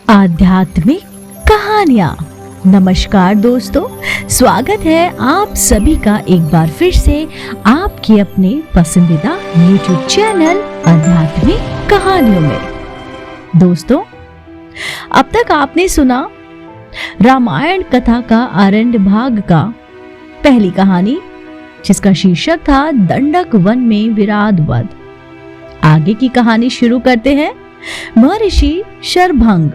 आध्यात्मिक कहानियां। नमस्कार दोस्तों, स्वागत है आप सभी का एक बार फिर से आपके अपने पसंदीदा YouTube चैनल आध्यात्मिक कहानियों में। दोस्तों, अब तक आपने सुना रामायण कथा का आरण्य भाग का पहली कहानी, जिसका शीर्षक था दंडक वन में विराट वध। आगे की कहानी शुरू करते हैं। महर्षि शरभंग।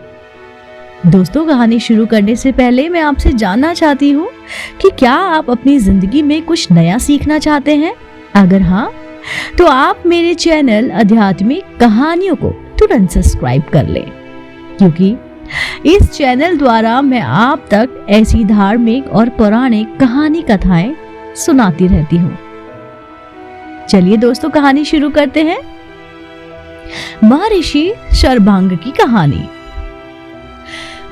दोस्तों, कहानी शुरू करने से पहले मैं आपसे जानना चाहती हूँ कि क्या आप अपनी जिंदगी में कुछ नया सीखना चाहते हैं? अगर हाँ, तो आप मेरे चैनल आध्यात्मिक कहानियों को तुरंत सब्सक्राइब कर लें, क्योंकि इस चैनल द्वारा मैं आप तक ऐसी धार्मिक और पौराणिक कहानी कथाएं सुनाती रहती हूँ। चलिए दोस्तों, कहानी शुरू करते हैं। महर्षि शरभंग की कहानी।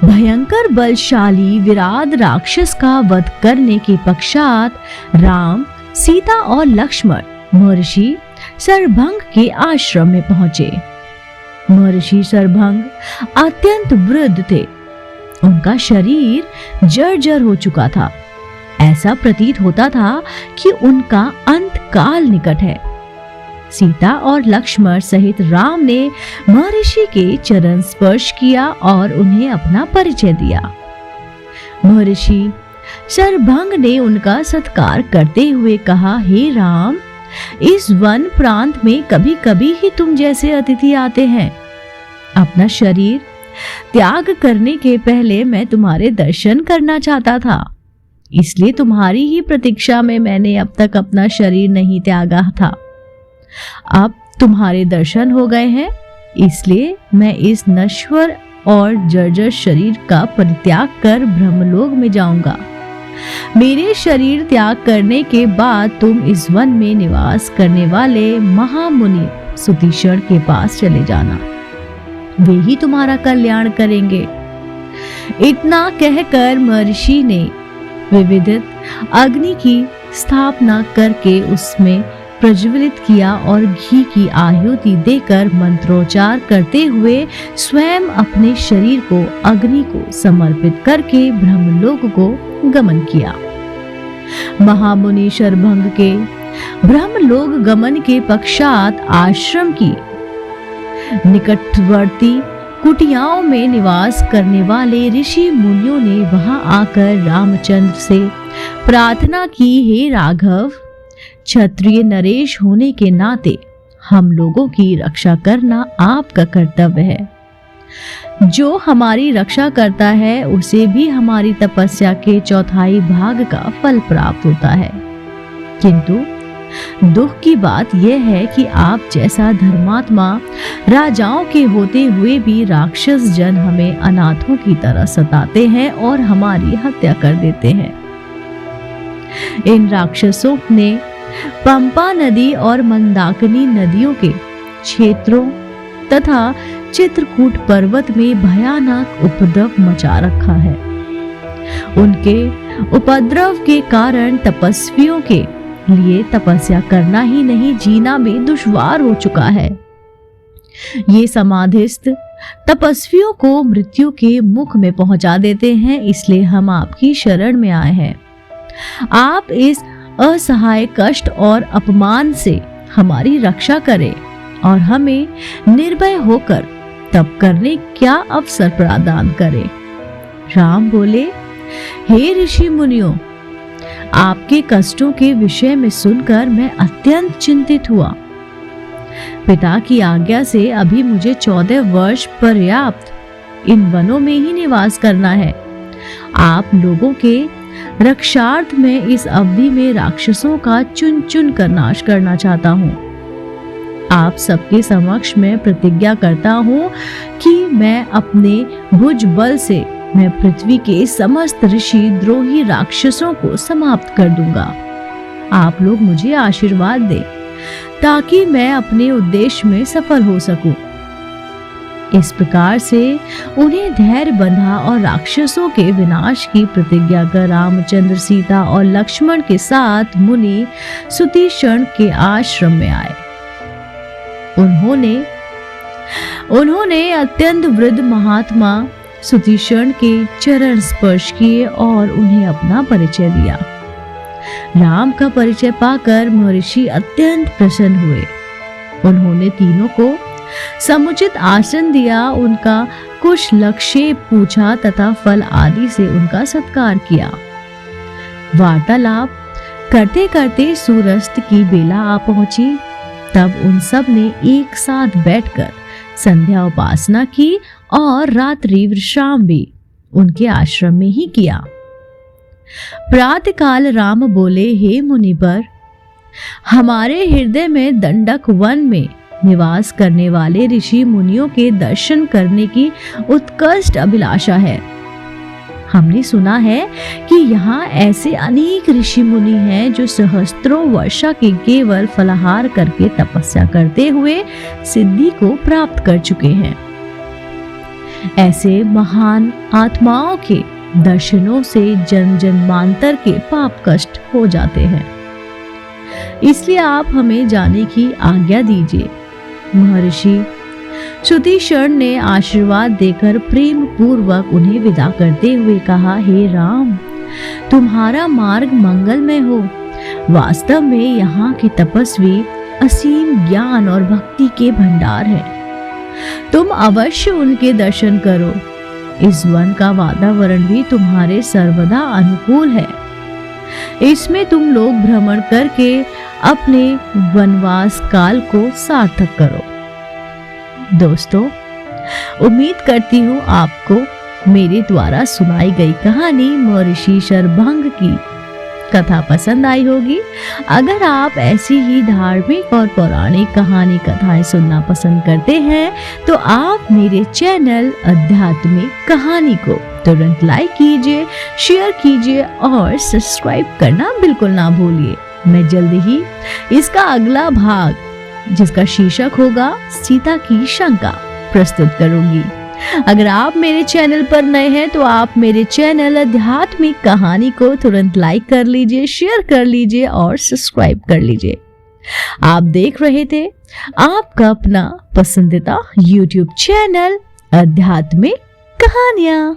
भयंकर बलशाली विराट राक्षस का वध करने के पश्चात राम, सीता और लक्ष्मण महर्षि शरभंग के आश्रम में पहुंचे। महर्षि शरभंग अत्यंत वृद्ध थे। उनका शरीर जर्जर हो चुका था। ऐसा प्रतीत होता था कि उनका अंत काल निकट है। सीता और लक्ष्मण सहित राम ने महर्षि के चरण स्पर्श किया और उन्हें अपना परिचय दिया। महर्षि शरभंग ने उनका सत्कार करते हुए कहा, हे राम, इस वन प्रांत में कभी कभी ही तुम जैसे अतिथि आते हैं। अपना शरीर त्याग करने के पहले मैं तुम्हारे दर्शन करना चाहता था, इसलिए तुम्हारी ही प्रतीक्षा में मैंने अब तक अपना शरीर नहीं त्यागा था। अब तुम्हारे दर्शन हो गए हैं, इसलिए मैं इस नश्वर और जर्जर शरीर का परित्याग कर ब्रह्मलोक में जाऊंगा। मेरे शरीर त्याग करने के बाद तुम इस वन में निवास करने वाले महामुनि सुतीक्षण के पास चले जाना। वे ही तुम्हारा कल्याण करेंगे। इतना कहकर महर्षि ने विविधित अग्नि की स्थापना करके उसमें प्रज्वलित किया और घी की आहुति देकर मंत्रोच्चार करते हुए स्वयं अपने शरीर को अग्नि को समर्पित करके ब्रह्मलोक को गमन किया। महामुनि शरभंग के ब्रह्मलोक गमन के पश्चात आश्रम की निकटवर्ती कुटियाओं में निवास करने वाले ऋषि मुनियों ने वहां आकर रामचंद्र से प्रार्थना की, हे राघव, क्षत्रिय नरेश होने के नाते हम लोगों की रक्षा करना आपका कर्तव्य है। जो हमारी रक्षा करता है उसे भी हमारी तपस्या के चौथाई भाग का फल प्राप्त होता है। किंतु दुख की बात यह है कि आप जैसा धर्मात्मा राजाओं के होते हुए भी राक्षस जन हमें अनाथों की तरह सताते हैं और हमारी हत्या कर देते हैं। इन राक्षसों ने पंपा नदी और मंदाकिनी नदियों के क्षेत्रों तथा चित्रकूट पर्वत में भयानक उपद्रव मचा रखा है। उनके उपद्रव के कारण तपस्वियों के लिए तपस्या करना ही नहीं, जीना भी दुश्वार हो चुका है। ये समाधिस्थ तपस्वियों को मृत्यु के मुख में पहुंचा देते हैं, इसलिए हम आपकी शरण में आए हैं। आप इस असहाय कष्ट और अपमान से हमारी रक्षा करें और हमें निर्भय होकर तप करने क्या अवसर प्रदान करें। राम बोले, हे ऋषि मुनियों, आपके कष्टों के विषय में सुनकर मैं अत्यंत चिंतित हुआ। पिता की आज्ञा से अभी मुझे 14 वर्ष पर्याप्त इन वनों में ही निवास करना है। आप लोगों के रक्षार्थ में इस अवधि में राक्षसों का चुन चुन कर नाश करना चाहता हूँ। आप सबके समक्ष मैं प्रतिज्ञा करता हूँ कि मैं अपने भुज बल से मैं पृथ्वी के समस्त ऋषि द्रोही राक्षसों को समाप्त कर दूंगा। आप लोग मुझे आशीर्वाद दें ताकि मैं अपने उद्देश्य में सफल हो सकूं। इस प्रकार से उन्हें धैर्य बंधा और राक्षसों के विनाश की प्रतिज्ञा कर रामचंद्र, सीता और लक्ष्मण के साथ मुनि सुतीक्षण के आश्रम में आए। उन्होंने अत्यंत वृद्ध महात्मा सुतीक्षण के चरण स्पर्श किए और उन्हें अपना परिचय दिया। राम का परिचय पाकर महर्षि अत्यंत प्रसन्न हुए। उन्होंने तीनों को समुचित आसन दिया, उनका कुछ लक्षेप पूछा तथा फल आदि से उनका सत्कार किया। वार्तालाप करते करते सूर्यास्त की बेला आ पहुंची। तब उन सब ने एक साथ बैठकर संध्या उपासना की और रात्रि विश्राम भी उनके आश्रम में ही किया। प्रातःकाल राम बोले, हे मुनिवर, हमारे हृदय में दंडक वन में निवास करने वाले ऋषि मुनियों के दर्शन करने की उत्कृष्ट अभिलाषा है। हमने सुना है कि यहाँ ऐसे अनेक ऋषि मुनि हैं जो सहस्त्रों वर्षा के केवल फलाहार करके तपस्या करते हुए सिद्धि को प्राप्त कर चुके हैं। ऐसे महान आत्माओं के दर्शनों से जन जन्मांतर के पाप कष्ट हो जाते हैं। इसलिए आप हमें जाने की आज्ञा दीजिए। महर्षि सुतीक्षण ने आशीर्वाद देकर प्रेम पूर्वक उन्हें विदा करते हुए कहा, हे राम, तुम्हारा मार्ग मंगलमय हो। वास्तव में यहाँ के तपस्वी असीम ज्ञान और भक्ति के भंडार हैं। तुम अवश्य उनके दर्शन करो। इस वन का वातावरण भी तुम्हारे सर्वदा अनुकूल है। इसमें तुम लोग भ्रमण करके अपने वनवास काल को सार्थक करो। दोस्तों, उम्मीद करती हूँ आपको मेरे द्वारा सुनाई गई कहानी महर्षि शरभंग की कथा पसंद आई होगी। अगर आप ऐसी ही धार्मिक और पौराणिक कहानी कथाएं सुनना पसंद करते हैं तो आप मेरे चैनल अध्यात्मिक कहानी को तुरंत लाइक कीजिए, शेयर कीजिए और सब्सक्राइब करना बिल्कुल ना भूलिए। मैं जल्दी ही इसका अगला भाग, जिसका शीर्षक होगा सीता की शंका, प्रस्तुत करूंगी। अगर आप मेरे चैनल पर नए हैं तो आप मेरे चैनल आध्यात्मिक कहानी को तुरंत लाइक कर लीजिए, शेयर कर लीजिए और सब्सक्राइब कर लीजिए। आप देख रहे थे आपका अपना पसंदीदा YouTube चैनल आध्यात्मिक कहानियां।